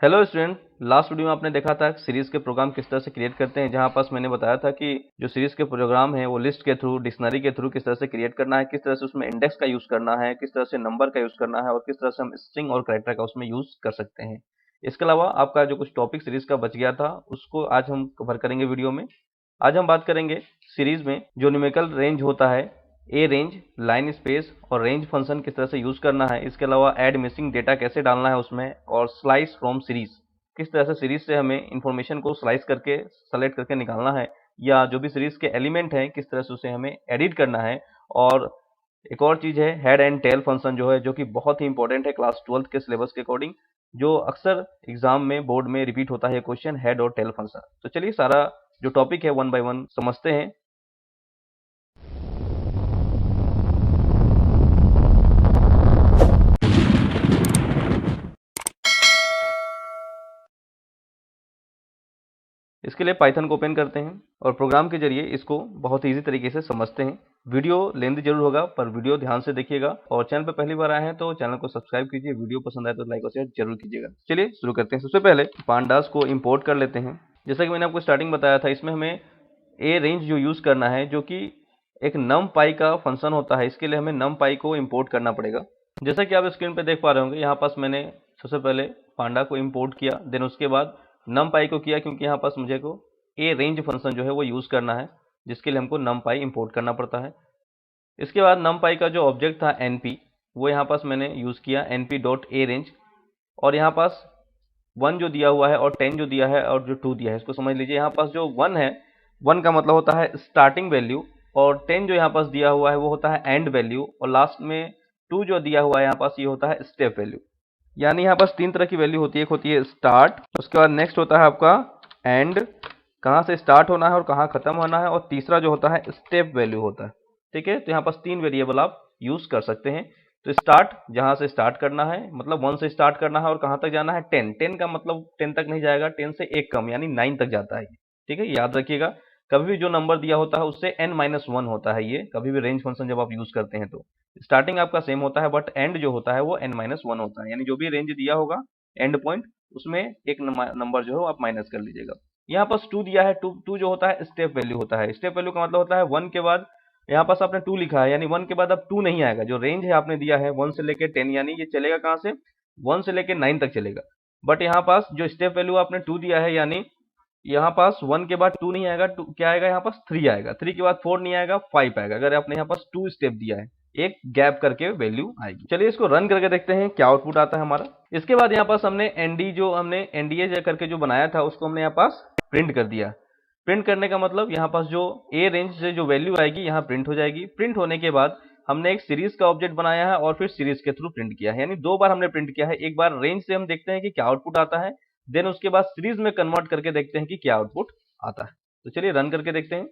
Hello student, last video में आपने देखा था सीरीज के प्रोग्राम किस तरह से क्रिएट करते हैं। जहां पास मैंने बताया था कि जो सीरीज के प्रोग्राम है वो लिस्ट के थ्रू, डिक्शनरी के थ्रू किस तरह से क्रिएट करना है, किस तरह से उसमें इंडेक्स का यूज करना है, किस तरह से नंबर का यूज करना है और किस तरह से हम स्ट्रिंग और कैरेक्टर का उसमें यूज कर सकते हैं। इसके अलावा आपका जो कुछ टॉपिक सीरीज का बच गया था उसको आज हम कवर करेंगे वीडियो में। आज हम बात करेंगे सीरीज में जो न्यूमेरिकल रेंज होता है, ए रेंज, लाइन स्पेस और रेंज फंक्शन किस तरह से यूज करना है। इसके अलावा ऐड मिसिंग डेटा कैसे डालना है उसमें, और स्लाइस फ्रॉम सीरीज, किस तरह से सीरीज से हमें इंफॉर्मेशन को स्लाइस करके सेलेक्ट करके निकालना है, या जो भी सीरीज के एलिमेंट हैं किस तरह से उसे हमें एडिट करना है। और एक और चीज है हेड एंड टेल फंक्शन जो है, जो कि बहुत ही इंपॉर्टेंट है क्लास 12 के सिलेबस के अकॉर्डिंग, जो अक्सर एग्जाम में बोर्ड में रिपीट होता है क्वेश्चन, हेड और टेल फंक्शन। तो चलिए सारा जो टॉपिक है वन बाय वन समझते हैं। इसके लिए पाइथन को ओपन करते हैं और प्रोग्राम के जरिए इसको बहुत इजी तरीके से समझते हैं। वीडियो लेंथ जरूर होगा पर वीडियो ध्यान से देखिएगा, और चैनल पर पहली बार आए हैं तो चैनल को सब्सक्राइब कीजिए। वीडियो पसंद आए तो लाइक और शेयर जरूर कीजिएगा। चलिए शुरू करते हैं। सबसे पहले पांडास को इंपोर्ट कर लेते हैं। जैसा कि मैंने आपको स्टार्टिंग बताया था, इसमें हमें ए रेंज जो यूज करना है, जो कि एक नम पाई का फंक्शन होता है। इसके लिए हमें नम पाई को इंपोर्ट करना पड़ेगा। जैसा कि आप स्क्रीन पे देख पा रहे होंगे, यहाँ पास मैंने सबसे पहले पांडा को इंपोर्ट किया, देन उसके बाद नम पाई को किया, क्योंकि यहाँ पास मुझे को ए रेंज फंक्शन जो है वो यूज करना है, जिसके लिए हमको नम पाई इंपोर्ट करना पड़ता है। इसके बाद नम पाई का जो ऑब्जेक्ट था एनपी, वो यहाँ पास मैंने यूज किया एनपी डॉट ए रेंज। और यहाँ पास 1 जो दिया हुआ है और 10 जो दिया है और जो 2 दिया है, इसको समझ लीजिए। यहाँ पास जो 1 है, 1 का मतलब होता है स्टार्टिंग वैल्यू, और 10 जो यहाँ पास दिया हुआ है वो होता है एंड वैल्यू, और लास्ट में 2 जो दिया हुआ है यहाँ पास ये होता है स्टेप वैल्यू। यानी यहाँ पास 3 तरह की वैल्यू होती है। एक होती है स्टार्ट, उसके बाद नेक्स्ट होता है आपका एंड, कहाँ से स्टार्ट होना है और कहाँ खत्म होना है, और तीसरा जो होता है स्टेप वैल्यू होता है। ठीक है, तो यहाँ पास 3 वेरिएबल आप यूज कर सकते हैं। तो स्टार्ट, जहां से स्टार्ट करना है, मतलब 1 से स्टार्ट करना है, और कहां तक जाना है 10। 10 का मतलब 10 तक नहीं जाएगा, 10 से एक कम यानी 9 तक जाता है। ठीक है, याद रखिएगा। कभी भी जो नंबर दिया होता है उससे n-1 होता है। ये कभी भी रेंज फंक्शन जब आप यूज करते हैं तो स्टार्टिंग आपका सेम होता है, बट एंड जो होता है वो n-1 होता है। यानी जो भी रेंज दिया होगा एंड पॉइंट, उसमें एक नंबर जो है आप माइनस कर लीजिएगा। यहाँ पास 2 दिया है, 2 जो होता है स्टेप वैल्यू होता है। स्टेप वैल्यू का मतलब होता है 1 के बाद यहाँ पास आपने 2 लिखा है, यानी 1 के बाद अब 2 नहीं आएगा। जो रेंज है आपने दिया है 1 से लेके 10, यानी ये चलेगा कहाँ से, 1 से लेके 9 तक चलेगा। बट यहाँ पास जो स्टेप वैल्यू आपने 2 दिया है, यानी यहाँ पास 1 के बाद 2 नहीं आएगा, 2 क्या आएगा, यहाँ पास 3 आएगा, 3 के बाद 4 नहीं आएगा, 5 आएगा। अगर आपने यहाँ पास 2 स्टेप दिया है, एक गैप करके वैल्यू आएगी। चलिए इसको रन करके देखते हैं क्या आउटपुट आता है हमारा। इसके बाद यहाँ पास हमने एनडी, जो हमने एनडीए करके जो बनाया था, उसको हमने यहाँ पास प्रिंट कर दिया। प्रिंट करने का मतलब यहाँ पास जो ए रेंज से जो वैल्यू आएगी यहाँ प्रिंट हो जाएगी। प्रिंट होने के बाद हमने एक सीरीज का ऑब्जेक्ट बनाया है और फिर सीरीज के थ्रू प्रिंट किया है, यानी 2 बार हमने प्रिंट किया है। एक बार रेंज से हम देखते हैं कि क्या आउटपुट आता है, देन उसके बाद सीरीज में कन्वर्ट करके देखते हैं कि क्या आउटपुट आता है। तो चलिए रन करके देखते हैं।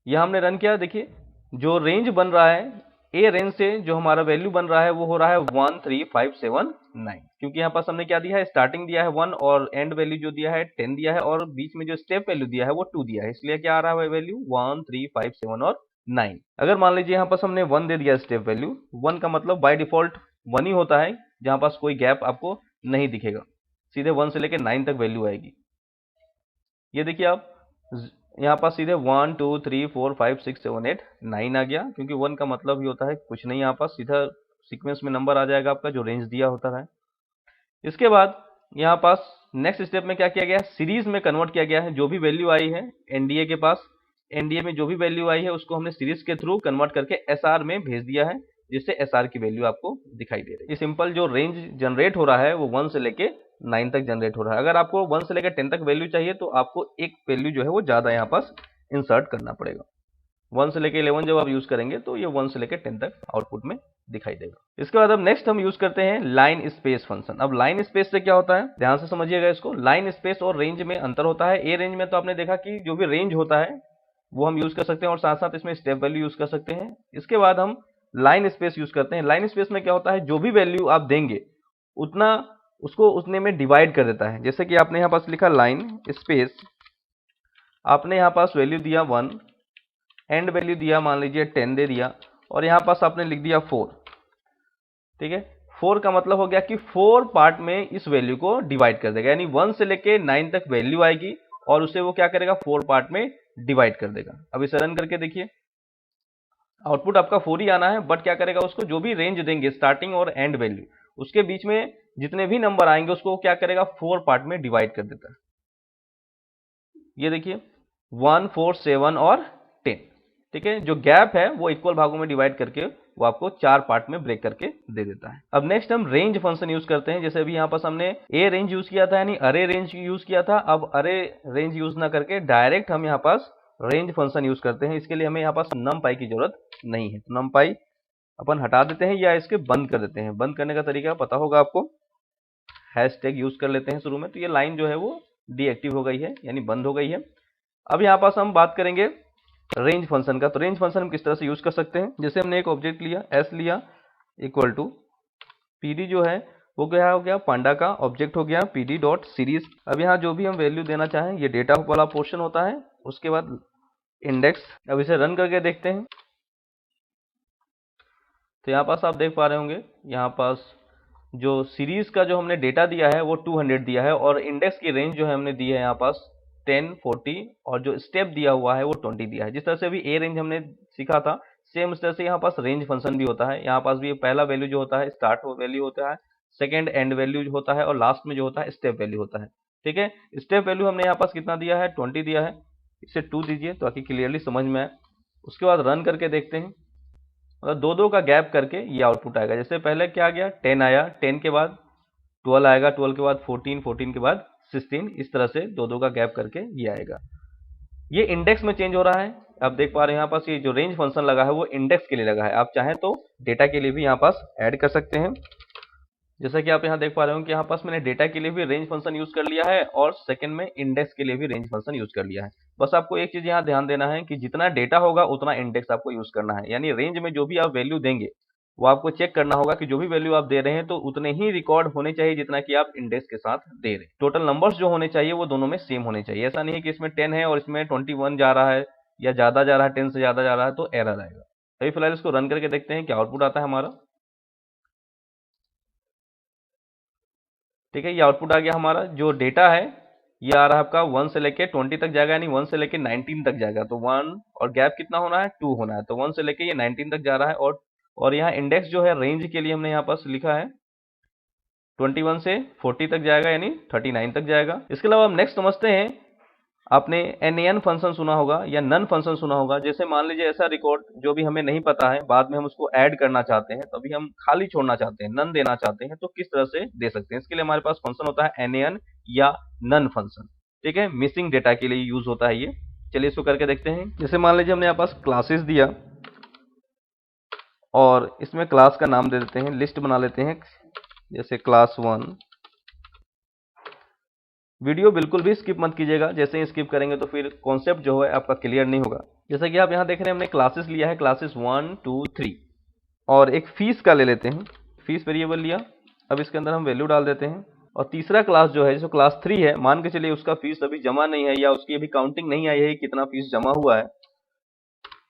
यह हमने रन किया, देखिए जो रेंज बन रहा है, ए रेंज से जो हमारा वैल्यू बन रहा है वो हो रहा है 13579, क्योंकि यहाँ पास हमने क्या दिया है, स्टार्टिंग दिया है 1 और एंड वैल्यू जो दिया है 10 दिया है, और बीच में जो स्टेप वैल्यू दिया है वो 2 दिया है। इसलिए क्या आ रहा है वैल्यू 1357 और 9। अगर मान लीजिए यहाँ पास हमने 1 दे दिया स्टेप वैल्यू, 1 का मतलब बाय डिफॉल्ट 1 ही होता है, जहां पास कोई गैप आपको नहीं दिखेगा, सीधे 1 से लेकर 9 तक वैल्यू आएगी। ये देखिए आप, यहाँ पास सीधे 1 2 3 4 5 6 7 8 9 आ गया, क्योंकि 1 का मतलब ही होता है कुछ नहीं, यहाँ पास सीधा सीक्वेंस में नंबर आ जाएगा आपका जो रेंज दिया होता है। इसके बाद यहाँ पास नेक्स्ट स्टेप में क्या किया गया है, सीरीज में कन्वर्ट किया गया है। जो भी वैल्यू आई है एनडीए के पास, एनडीए में जो भी वैल्यू आई है उसको हमने सीरीज के थ्रू कन्वर्ट करके एसआर में भेज दिया है, जिससे एसआर की वैल्यू आपको दिखाई दे रही है। ये सिंपल जो रेंज जनरेट हो रहा है वो 1 से लेके 9 तक जनरेट हो रहा है। अगर आपको 1 से लेकर 10 तक वैल्यू चाहिए तो आपको एक वैल्यू जो है वो ज्यादा यहाँ पास इंसर्ट करना पड़ेगा। 1 से लेकर 11 जब आप यूज करेंगे तो ये 1 से लेकर 10 तक आउटपुट में दिखाई देगा। इसके बाद अब नेक्स्ट हम यूज करते हैं लाइन स्पेस फंक्शन। अब लाइन स्पेस से क्या होता है, ध्यान से समझिएगा इसको। लाइन स्पेस और रेंज में अंतर होता है। ए रेंज में तो आपने देखा कि जो भी रेंज होता है वो हम यूज कर सकते हैं, और साथ साथ इसमें स्टेप वैल्यू यूज कर सकते हैं। इसके बाद हम लाइन स्पेस यूज करते हैं। लाइन स्पेस में क्या होता है, जो भी वैल्यू आप देंगे उतना उसको उतने में डिवाइड कर देता है। जैसे कि आपने यहाँ पास लिखा लाइन स्पेस, आपने यहाँ पास वैल्यू दिया 1, एंड वैल्यू दिया मान लीजिए 10 दे दिया, और यहाँ पास आपने लिख दिया 4। ठीक है, 4 का मतलब हो गया कि 4 पार्ट में इस वैल्यू को डिवाइड कर देगा, यानी 1 से लेके 9 तक वैल्यू आएगी और उसे वो क्या करेगा 4 पार्ट में डिवाइड कर देगा। अब इसे रन करके देखिए, आउटपुट आपका 4 ही आना है, बट क्या करेगा उसको जो भी रेंज देंगे स्टार्टिंग और एंड वैल्यू उसके बीच में जितने भी नंबर आएंगे उसको क्या करेगा 4 पार्ट में डिवाइड कर देता है। ये देखिए 1, 4, 7 और 10, ठीक है। जो गैप है वो इक्वल भागों में डिवाइड करके वो आपको 4 पार्ट में ब्रेक करके दे देता है। अब नेक्स्ट हम रेंज फंक्शन यूज करते हैं। जैसे अभी यहाँ पास हमने ए रेंज यूज किया था, यानी अरे रेंज यूज किया था। अब अरे रेंज यूज ना करके डायरेक्ट हम यहाँ पास रेंज फंक्शन यूज करते हैं। इसके लिए हमें यहाँ पास numpy की जरूरत नहीं है, तो numpy अपन हटा देते हैं या इसके बंद कर देते हैं। बंद करने का तरीका पता होगा आपको, हैशटैग यूज कर लेते हैं शुरू में, तो ये लाइन जो है वो डीएक्टिव हो गई है, यानी बंद हो गई है। अब यहाँ पास हम बात करेंगे रेंज फंक्शन का। तो रेंज फंक्शन हम किस तरह से यूज कर सकते हैं, जैसे हमने एक ऑब्जेक्ट लिया एस लिया इक्वल टू पीडी जो है वो क्या हो गया पांडा का ऑब्जेक्ट हो गया पीडी डॉट सीरीज। अब यहाँ जो भी हम वैल्यू देना चाहें ये डेटा वाला पोर्शन होता है, उसके बाद इंडेक्स। अब इसे रन करके देखते हैं, तो यहाँ पास आप देख पा रहे होंगे यहाँ पास जो सीरीज का जो हमने डेटा दिया है वो 200 दिया है और इंडेक्स की रेंज जो है हमने दी है यहाँ पास 10, 40 और जो स्टेप दिया हुआ है वो 20 दिया है। जिस तरह से अभी ए रेंज हमने सीखा था सेम उस तरह से यहाँ पास रेंज फंक्शन भी होता है। यहाँ पास भी पहला वैल्यू जो होता है स्टार्ट वैल्यू होता है, सेकेंड एंड वैल्यू होता है और लास्ट में जो होता है स्टेप वैल्यू होता है, ठीक है। स्टेप वैल्यू हमने यहाँ पास कितना दिया है 20 दिया है, इसे 2 दीजिए ताकि क्लियरली समझ में आए। उसके बाद रन करके देखते हैं, मतलब दो दो का गैप करके ये आउटपुट आएगा। जैसे पहले क्या आ गया 10 आया, 10 के बाद 12 आएगा, 12 के बाद 14, 14 के बाद 16, इस तरह से दो दो का गैप करके ये आएगा। ये इंडेक्स में चेंज हो रहा है। आप देख पा रहे हैं यहाँ पास ये जो रेंज फंक्शन लगा है वो इंडेक्स के लिए लगा है। आप चाहें तो डेटा के लिए भी यहाँ पास ऐड कर सकते हैं। जैसा कि आप यहाँ देख पा रहे हो कि यहाँ पास मैंने डेटा के लिए भी रेंज फंक्शन यूज कर लिया है और सेकंड में इंडेक्स के लिए भी रेंज फंक्शन यूज कर लिया है। बस आपको एक चीज यहाँ ध्यान देना है कि जितना डेटा होगा उतना इंडेक्स आपको यूज करना है, यानी रेंज में जो भी आप वैल्यू देंगे वो आपको चेक करना होगा कि जो भी वैल्यू आप दे रहे हैं तो उतने ही रिकॉर्ड होने चाहिए जितना कि आप इंडेक्स के साथ दे रहे हैं। टोटल नंबर्स जो होने चाहिए वो दोनों में सेम होने चाहिए। ऐसा नहीं है कि इसमें 10 है और इसमें 21 जा रहा है या ज्यादा जा रहा है, 10 से ज्यादा जा रहा है तो एरर आएगा। अभी फिलहाल इसको रन करके देखते हैं क्या आउटपुट आता है हमारा। ठीक है, ये आउटपुट आ गया हमारा। जो डेटा है ये आ रहा है आपका 1 से लेके 20 तक जाएगा, यानी 1 से लेके 19 तक जाएगा। तो 1 और गैप कितना होना है 2 होना है, तो 1 से लेके ये 19 तक जा रहा है। और यहाँ इंडेक्स जो है रेंज के लिए हमने यहाँ पास लिखा है 21 से 40 तक जाएगा, यानी 39 तक जाएगा। इसके अलावा हम नेक्स्ट समझते हैं, आपने NaN फंक्शन सुना होगा या नन फंक्शन सुना होगा। जैसे मान लीजिए ऐसा रिकॉर्ड जो भी हमें नहीं पता है, बाद में हम उसको ऐड करना चाहते हैं, तभी हम खाली छोड़ना चाहते हैं, नन देना चाहते हैं, तो किस तरह से दे सकते हैं। इसके लिए हमारे पास फंक्शन होता है NaN या नन फंक्शन, ठीक है। मिसिंग डेटा के लिए यूज होता है ये। चलिए इसको करके देखते हैं। जैसे मान लीजिए हमने यहाँ पास क्लासेस दिया और इसमें क्लास का नाम दे देते हैं, लिस्ट बना लेते हैं, जैसे क्लास 1। वीडियो बिल्कुल भी स्किप मत कीजिएगा, जैसे ही स्किप करेंगे तो फिर कॉन्सेप्ट जो है आपका क्लियर नहीं होगा। जैसा कि आप यहाँ देख रहे हैं हमने क्लासेस लिया है, क्लासेस 1, 2, 3 और एक फीस का ले लेते हैं, फीस वेरिएबल लिया। अब इसके अंदर हम वैल्यू डाल देते हैं और तीसरा क्लास जो है जो क्लास 3 है, मान के चलिए उसका फीस अभी जमा नहीं है या उसकी अभी काउंटिंग नहीं आई है कितना फीस जमा हुआ है,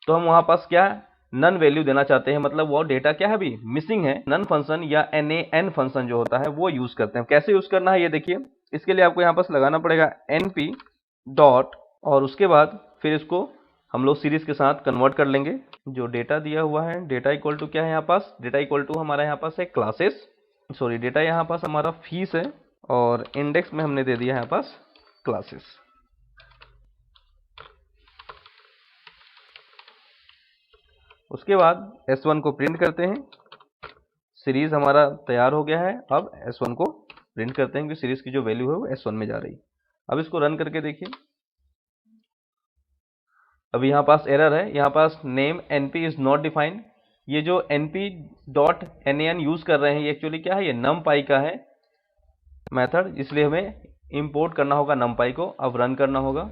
तो हम वहां पास क्या नन वैल्यू देना चाहते हैं, मतलब वो डेटा क्या है अभी मिसिंग है। नन फंक्शन या NaN फंक्शन जो होता है वो यूज करते हैं। कैसे यूज करना है ये देखिए। इसके लिए आपको यहाँ पास लगाना पड़ेगा np डॉट और उसके बाद फिर इसको हम लोग सीरीज के साथ कन्वर्ट कर लेंगे। जो डेटा दिया हुआ है डेटा इक्वल टू क्या है यहाँ पास, डेटा इक्वल टू हमारा यहाँ पास है क्लासेस, सॉरी डेटा यहाँ पास हमारा फीस है और इंडेक्स में हमने दे दिया यहाँ पास क्लासेस। उसके बाद S1 को प्रिंट करते हैं। सीरीज हमारा तैयार हो गया है। अब S1 को प्रिंट करते हैं कि सीरीज की जो वैल्यू है वो S1 में जा रही। अब इसको रन करके देखिए, अब यहाँ पास एरर है, यहाँ पास name np is not defined. ये जो np डॉट nan यूज कर रहे हैं ये एक्चुअली क्या है, ये numpy का है मेथड, इसलिए हमें इंपोर्ट करना होगा numpy को। अब रन करना होगा,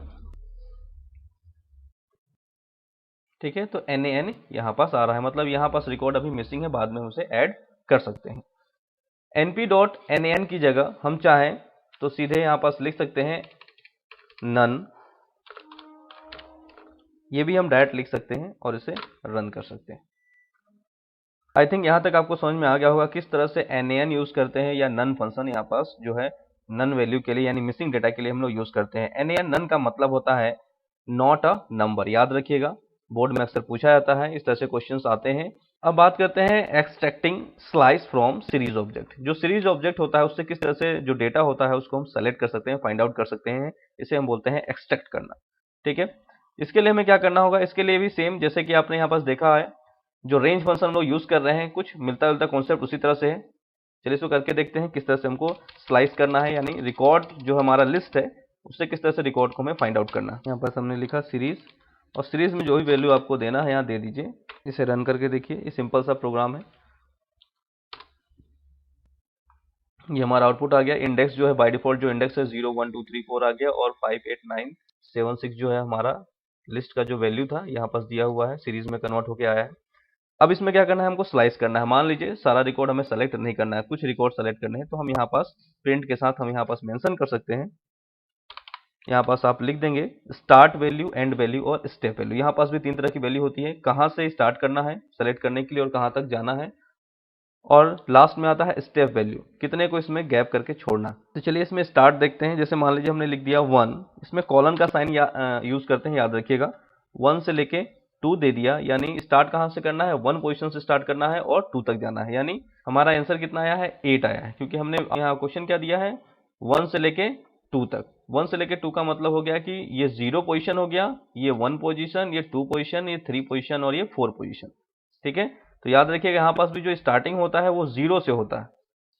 ठीक है। तो NaN यहाँ पास आ रहा है, मतलब यहाँ पास रिकॉर्ड अभी मिसिंग है, बाद में हम उसे ऐड कर सकते हैं। np.nan की जगह हम चाहें तो सीधे यहाँ पास लिख सकते हैं नन, ये भी हम डायरेक्ट लिख सकते हैं और इसे रन कर सकते हैं। आई थिंक यहाँ तक आपको समझ में आ गया होगा किस तरह से NaN यूज करते हैं, या नन फंक्शन यहाँ पास जो है नन वैल्यू के लिए यानी मिसिंग डेटा के लिए हम लोग यूज करते हैं। NaN नन का मतलब होता है नॉट अ नंबर, याद रखिएगा, बोर्ड में अक्सर पूछा जाता है, इस तरह से क्वेश्चंस आते हैं। अब बात करते हैं extracting slice from series object. जो सीरीज ऑब्जेक्ट होता है उससे किस तरह से जो डेटा होता है उसको हम सेलेक्ट कर सकते हैं, फाइंड आउट कर सकते हैं, इसे हम बोलते हैं एक्सट्रैक्ट करना। ठीक है, इसके लिए हमें क्या करना होगा, इसके लिए भी सेम जैसे कि आपने यहाँ पास देखा है, जो रेंज फंक्शन हम लोग यूज कर रहे हैं, कुछ मिलता जुलता कॉन्सेप्ट उसी तरह से है। चलिए इसको करके देखते हैं किस तरह से हमको स्लाइस करना है, यानी रिकॉर्ड जो हमारा लिस्ट है उससे किस तरह से रिकॉर्ड को हमें फाइंड आउट करना है। यहाँ पर हमने लिखा सीरीज, और सीरीज में जो भी वैल्यू आपको देना है यहाँ दे दीजिए। इसे रन करके देखिए, ये सिंपल सा प्रोग्राम है। ये हमारा आउटपुट आ गया। इंडेक्स जो है बाय डिफॉल्ट जो इंडेक्स है 0 1 2 3 4 आ गया, और 5 8 9 7 6 जो है हमारा लिस्ट का जो वैल्यू था यहाँ पास दिया हुआ है, सीरीज में कन्वर्ट होके आया है। अब इसमें क्या करना है, हमको स्लाइस करना है। मान लीजिए सारा रिकॉर्ड हमें सेलेक्ट नहीं करना है, कुछ रिकॉर्ड सेलेक्ट करने हैं, तो हम यहाँ पास प्रिंट के साथ हम यहाँ पास मेंशन कर सकते हैं। यहाँ पास आप लिख देंगे स्टार्ट वैल्यू, एंड वैल्यू और स्टेप वैल्यू। यहाँ पास भी तीन तरह की वैल्यू होती है, कहाँ से स्टार्ट करना है सेलेक्ट करने के लिए और कहाँ तक जाना है, और लास्ट में आता है स्टेप वैल्यू, कितने को इसमें गैप करके छोड़ना। तो चलिए इसमें स्टार्ट देखते हैं। जैसे मान लीजिए हमने लिख दिया 1, इसमें कॉलन का साइन यूज करते हैं, याद रखिएगा। 1 से लेके 2 दे दिया, यानी स्टार्ट कहाँ से करना है, 1 पोजीशन से स्टार्ट करना है और 2 तक जाना है, यानी हमारा आंसर कितना आया है, 8 आया है, क्योंकि हमने यहाँ क्वेश्चन क्या दिया है, 1 से लेके 2 तक। 1 से लेके 2 का मतलब हो गया कि ये 0 पोजीशन हो गया, ये 1 पोजीशन, ये 2 पोजीशन, ये 3 पोजीशन और ये 4 पोजीशन। ठीक है, तो याद रखिएगा यहाँ पास भी जो स्टार्टिंग होता है वो 0 से होता है।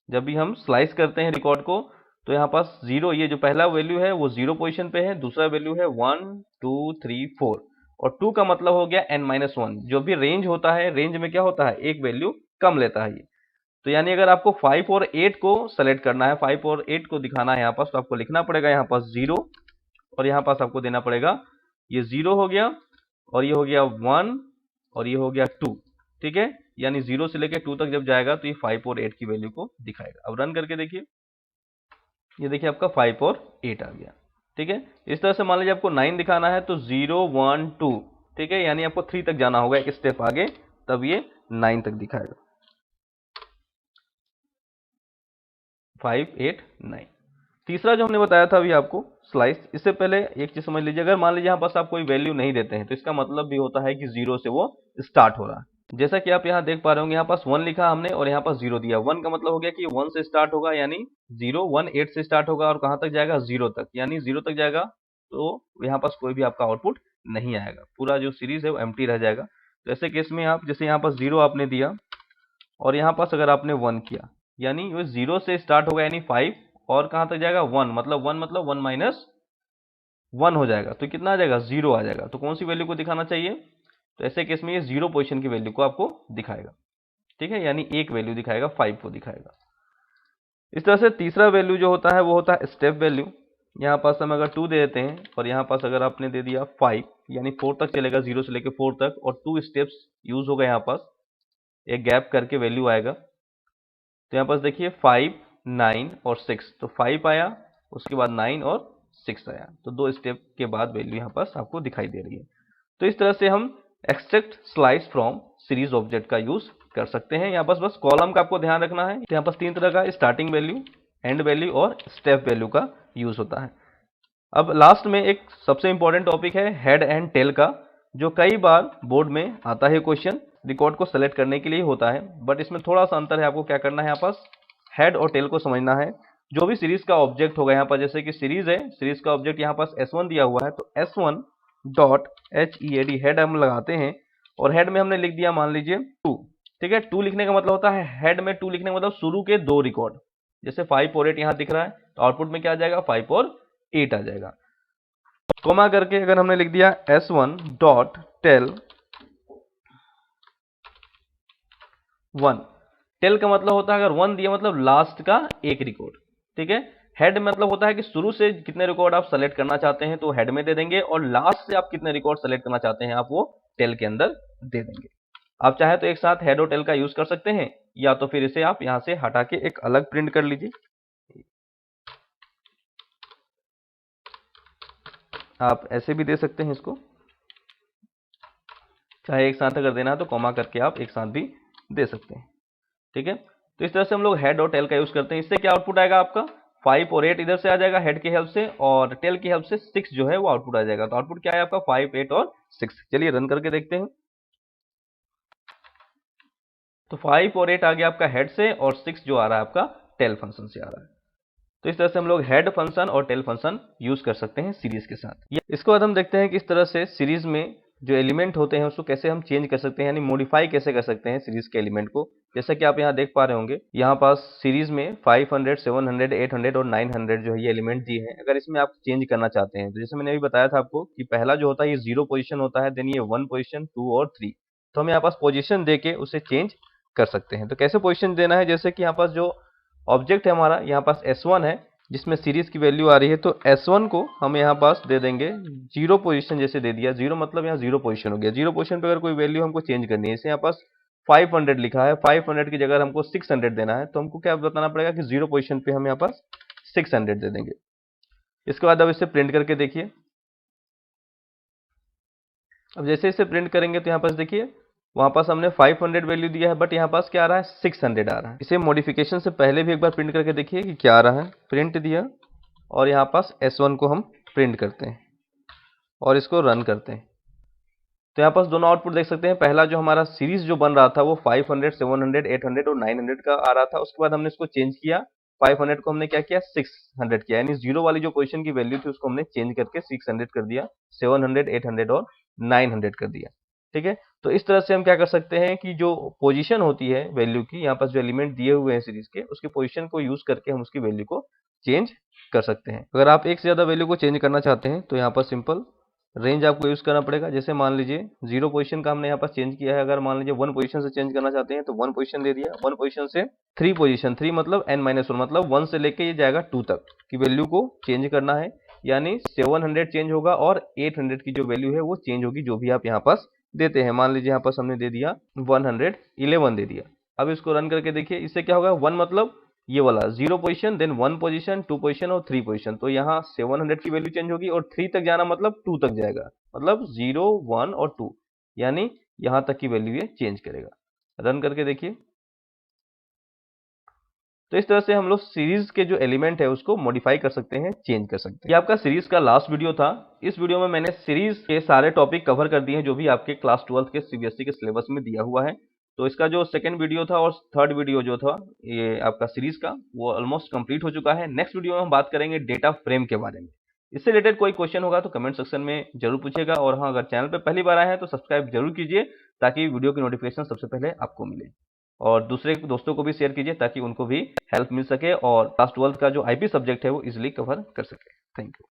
जब भी हम स्लाइस करते हैं रिकॉर्ड को, तो यहाँ पास 0, ये जो पहला वैल्यू है वो 0 पोजीशन पे है, दूसरा वैल्यू है 1 2 3 4, और 2 का मतलब हो गया n-1। जो भी रेंज होता है, रेंज में क्या होता है, एक वैल्यू कम लेता है ये। तो यानी अगर आपको 5 और 8 को सेलेक्ट करना है, 5 और 8 को दिखाना है यहाँ पास, तो आपको लिखना पड़ेगा यहाँ पास 0, और यहाँ पास आपको देना पड़ेगा ये 0 हो गया, और ये हो गया 1, और ये हो गया 2। ठीक है, यानी 0 से लेकर 2 तक जब जाएगा तो ये 5 और 8 की वैल्यू को दिखाएगा। अब रन करके देखिए, ये देखिए आपका 5 और 8 आ गया। ठीक है, इस तरह से मान लीजिए आपको 9 दिखाना है, तो 0 1 2, ठीक है, यानी आपको 3 तक जाना होगा, एक स्टेप आगे, तब ये 9 तक दिखाएगा। 5 8 9। तीसरा जो हमने बताया था अभी आपको स्लाइस, इससे पहले एक चीज समझ लीजिए, अगर मान लीजिए यहाँ पास आप कोई वैल्यू नहीं देते हैं, तो इसका मतलब भी होता है कि 0 से वो स्टार्ट हो रहा है। जैसा कि आप यहाँ देख पा रहे होंगे, यहाँ पास 1 लिखा हमने और यहाँ पास 0 दिया। 1 का मतलब हो गया कि 1 से स्टार्ट होगा, यानी 0 1 8 से स्टार्ट होगा, और कहाँ तक जाएगा, 0 तक, यानी 0 तक जाएगा, तो यहाँ पास कोई भी आपका आउटपुट नहीं आएगा, पूरा जो सीरीज है वो एम्प्टी रह जाएगा। तो ऐसे केस में आप जैसे यहाँ पास 0 आपने दिया, और यहाँ पास अगर आपने 1 किया, यानी ये 0 से स्टार्ट होगा, यानी 5, और कहाँ तक जाएगा, 1, मतलब 1 मतलब 1 माइनस 1 हो जाएगा, तो कितना आ जाएगा, 0 आ जाएगा। तो कौन सी वैल्यू को दिखाना चाहिए, तो ऐसे केस में ये 0 पोजीशन की वैल्यू को आपको दिखाएगा। ठीक है, यानी एक वैल्यू दिखाएगा, 5 को दिखाएगा। इस तरह से तीसरा वैल्यू जो होता है वो होता है स्टेप वैल्यू। यहाँ पास हम अगर 2 दे देते हैं, और यहाँ पास अगर आपने दे दिया 5, यानी 4 तक चलेगा, 0 से लेकर 4 तक, और 2 स्टेप्स यूज होगा, यहाँ पास एक गैप करके वैल्यू आएगा। तो यहाँ पास देखिए 5 9 और 6, तो 5 आया, उसके बाद 9 और 6 आया, तो 2 स्टेप के बाद वैल्यू यहाँ पास आपको दिखाई दे रही है। तो इस तरह से हम extract slice from series object का यूज कर सकते हैं। यहाँ पास बस कॉलम का आपको ध्यान रखना है। तो यहाँ पास तीन तरह का स्टार्टिंग वैल्यू, एंड वैल्यू और स्टेप वैल्यू का यूज होता है। अब लास्ट में एक सबसे इंपॉर्टेंट टॉपिक है हेड एंड टेल का, जो कई बार बोर्ड में आता है क्वेश्चन, रिकॉर्ड को सेलेक्ट करने के लिए होता है, बट इसमें थोड़ा सा अंतर है। आपको क्या करना है, यहाँ पास हेड और टेल को समझना है। जो भी सीरीज का ऑब्जेक्ट होगा, यहाँ पर जैसे कि सीरीज है, सीरीज का ऑब्जेक्ट यहाँ पास S1 दिया हुआ है, तो S1 डॉट HEAD हेड हम लगाते हैं, और हेड में हमने लिख दिया मान लीजिए 2। ठीक है, 2 लिखने का मतलब होता है, हेड में 2 लिखने का मतलब शुरू के 2 रिकॉर्ड, जैसे 5 और 8 यहाँ दिख रहा है, तो आउटपुट में क्या आ जाएगा, 5 और 8 आ जाएगा। कोमा करके अगर हमने लिख दिया S1 डॉट टेल 1, टेल का मतलब होता है, अगर 1 दिया मतलब लास्ट का एक रिकॉर्ड। ठीक है, हेड मतलब होता है कि शुरू से कितने रिकॉर्ड आप सेलेक्ट करना चाहते हैं तो हेड में दे देंगे, और लास्ट से आप कितने रिकॉर्ड सेलेक्ट करना चाहते हैं आप वो टेल के अंदर दे देंगे। आप चाहे तो एक साथ हेड और टेल का यूज कर सकते हैं, या तो फिर इसे आप यहां से हटा के एक अलग प्रिंट कर लीजिए। आप ऐसे भी दे सकते हैं इसको, चाहे एक साथ अगर देना है तो कॉमा करके आप एक साथ भी दे सकते हैं। ठीक है, तो इस तरह से हम लोग हेड और टेल का यूज करते हैं। इससे क्या आउटपुट आएगा आपका 5 और 8 इधर से आ जाएगा हेड की हेल्प से, और टेल की हेल्प से 6 जो है वो आउटपुट आ जाएगा। तो आउटपुट क्या है आपका 5, 8 और 6। चलिए रन करके देखते हैं। तो 5 और 8 आ गया आपका हेड से, और 6 जो आ रहा है आपका टेल फंक्शन से आ रहा है। तो इस तरह से हम लोग हेड फंक्शन और टेल फंक्शन यूज कर सकते हैं सीरीज के साथ। इसके बाद हम देखते हैं कि इस तरह से सीरीज में जो एलिमेंट होते हैं उसको कैसे हम चेंज कर सकते हैं, यानी मॉडिफाई कैसे कर सकते हैं सीरीज के एलिमेंट को। जैसा कि आप यहाँ देख पा रहे होंगे, यहाँ पास सीरीज में 500, 700, 800 और 900 जो है ये एलिमेंट दिए हैं। अगर इसमें आप चेंज करना चाहते हैं तो जैसे मैंने अभी बताया था आपको कि पहला जो होता है ये 0 पोजीशन होता है, देन ये 1 पोजीशन, 2 और 3। तो हम यहाँ पास पोजीशन दे के उसे चेंज कर सकते हैं। तो कैसे पोजीशन देना है, जैसे कि यहाँ पास जो ऑब्जेक्ट है हमारा, यहाँ पास S1 है जिसमें सीरीज की वैल्यू आ रही है, तो S1 को हम यहाँ पास दे देंगे 0 पोजीशन। जैसे दे दिया 0 मतलब यहाँ 0 पोजीशन हो गया। 0 पोजीशन पे अगर कोई वैल्यू हमको चेंज करनी है, जैसे यहाँ पास 500 लिखा है, 500 की जगह हमको 600 देना है, तो हमको क्या बताना पड़ेगा कि 0 पोजीशन पे हम यहाँ पास 600 दे देंगे। इसके बाद अब इसे प्रिंट करके देखिए। अब जैसे इसे प्रिंट करेंगे तो यहाँ पास देखिए वहां पास हमने 500 वैल्यू दिया है, बट यहाँ पास क्या आ रहा है 600 आ रहा है। इसे मॉडिफिकेशन से पहले भी एक बार प्रिंट करके देखिए कि क्या आ रहा है। प्रिंट दिया और यहाँ पास S1 को हम प्रिंट करते हैं और इसको रन करते हैं। तो यहाँ पास दोनों आउटपुट देख सकते हैं। पहला जो हमारा सीरीज जो बन रहा था वो 500, 700, 800 और 900 का आ रहा था। उसके बाद हमने इसको चेंज किया, 500 को हमने क्या किया 600 किया, यानी 0 वाली जो पोजीशन की वैल्यू थी उसको हमने चेंज करके 600 कर दिया, 700, 800 और 900 कर दिया। ठीक है, तो इस तरह से हम क्या कर सकते हैं कि जो पोजीशन होती है वैल्यू की, यहाँ पास जो एलिमेंट दिए हुए हैं सीरीज के, उसके पोजीशन को यूज करके हम उसकी वैल्यू को चेंज कर सकते हैं। अगर आप एक से ज्यादा वैल्यू को चेंज करना चाहते हैं तो यहाँ पर सिंपल रेंज आपको यूज करना पड़ेगा। जैसे मान लीजिए 0 पोजीशन का हमने यहाँ पर चेंज किया है, अगर मान लीजिए 1 पोजीशन से चेंज करना चाहते हैं तो 1 पोजीशन दे दिया, 1 पोजीशन से 3 पोजीशन, 3 मतलब n-1 मतलब 1 से लेके ये जाएगा 2 तक की वैल्यू को चेंज करना है, यानी 700 चेंज होगा और 800 की जो वैल्यू है वो चेंज होगी, जो भी आप यहाँ पास देते हैं। मान लीजिए यहाँ पास हमने दे दिया 111 दे दिया। अब इसको रन करके देखिए, इससे क्या होगा 1 मतलब ये वाला 0 पोजीशन, देन 1 पोजीशन, 2 पोजीशन और 3 पोजीशन, तो यहाँ 700 की वैल्यू चेंज होगी और 3 तक जाना मतलब 2 तक जाएगा, मतलब 0, 1 और 2, यानी यहाँ तक की वैल्यू ये चेंज करेगा। रन करके देखिए। तो इस तरह से हम लोग सीरीज के जो एलिमेंट है उसको मॉडिफाई कर सकते हैं, चेंज कर सकते हैं। ये आपका सीरीज का लास्ट वीडियो था। इस वीडियो में मैंने सीरीज के सारे टॉपिक कवर कर दिए हैं जो भी आपके क्लास 12 के सीबीएसई के सिलेबस में दिया हुआ है। तो इसका जो सेकंड वीडियो था और थर्ड वीडियो जो था ये आपका सीरीज का, वो ऑलमोस्ट कंप्लीट हो चुका है। नेक्स्ट वीडियो में हम बात करेंगे डेटा फ्रेम के बारे में। इससे रिलेटेड कोई क्वेश्चन होगा तो कमेंट सेक्शन में जरूर पूछेगा, और हाँ अगर चैनल पर पहली बार आए हैं तो सब्सक्राइब जरूर कीजिए ताकि वीडियो की नोटिफिकेशन सबसे पहले आपको मिले, और दूसरे दोस्तों को भी शेयर कीजिए ताकि उनको भी हेल्प मिल सके और क्लास 12 का जो आईपी सब्जेक्ट है वो इजीली कवर कर सके। Thank you.